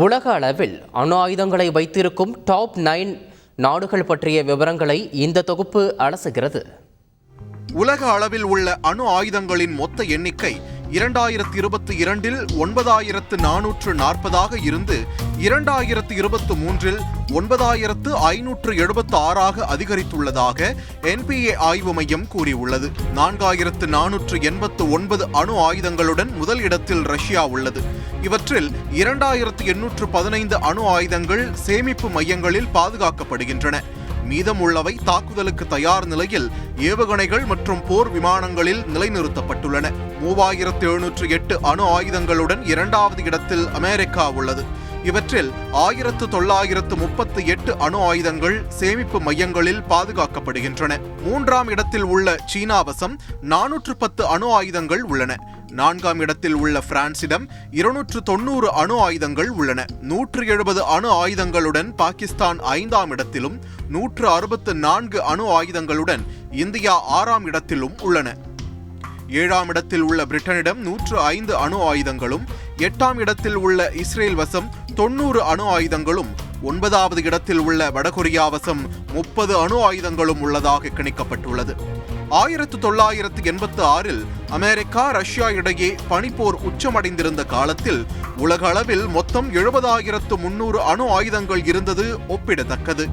உலக அளவில் அணு ஆயுதங்களை வைத்திருக்கும் டாப் 9 நாடுகள் பற்றிய விவரங்களை இந்த தொகுப்பு அலசுகிறது. உலக அளவில் உள்ள அணு ஆயுதங்களின் மொத்த எண்ணிக்கை 2022 9440 இருந்து 2023 9576 அதிகரித்துள்ளதாக NPA ஆய்வு மையம் கூறியுள்ளது. 4489 அணு ஆயுதங்களுடன் முதல் இடத்தில் ரஷ்யா உள்ளது. இவற்றில் 2815 அணு ஆயுதங்கள் சேமிப்பு மையங்களில் பாதுகாக்கப்படுகின்றன. மீதமுள்ளவை தாக்குதலுக்கு தயார் நிலையில் ஏவுகணைகள் மற்றும் போர் விமானங்களில் நிலைநிறுத்தப்பட்டுள்ளன. 3708 அணு ஆயுதங்களுடன் இரண்டாவது இடத்தில் அமெரிக்கா உள்ளது. இவற்றில் 1938 அணு ஆயுதங்கள் சேமிப்பு மையங்களில் பாதுகாக்கப்படுகின்றன. மூன்றாம் இடத்தில் உள்ள சீனாவசம் 410 அணு ஆயுதங்கள் உள்ளன. நான்காம் இடத்தில் உள்ள பிரான்சிடம் 290 அணு ஆயுதங்கள் உள்ளன. 170 அணு ஆயுதங்களுடன் பாகிஸ்தான் 5ஆம் இடத்திலும் 164 அணு ஆயுதங்களுடன் இந்தியா 6ஆம் இடத்திலும் உள்ளன. 7ஆம் இடத்தில் உள்ள பிரிட்டனிடம் 105 அணு ஆயுதங்களும் 8ஆம் இடத்தில் உள்ள இஸ்ரேல் வசம் 90 அணு ஆயுதங்களும் 9வது இடத்தில் உள்ள வடகொரியா வசம் 30 அணு ஆயுதங்களும் உள்ளதாக கணிக்கப்பட்டுள்ளது. 1986 அமெரிக்கா ரஷ்யா இடையே பனிப்போர் உச்சமடைந்திருந்த காலத்தில் உலக அளவில் மொத்தம் 70,300 அணு ஆயுதங்கள் இருந்தது ஒப்பிடத்தக்கது.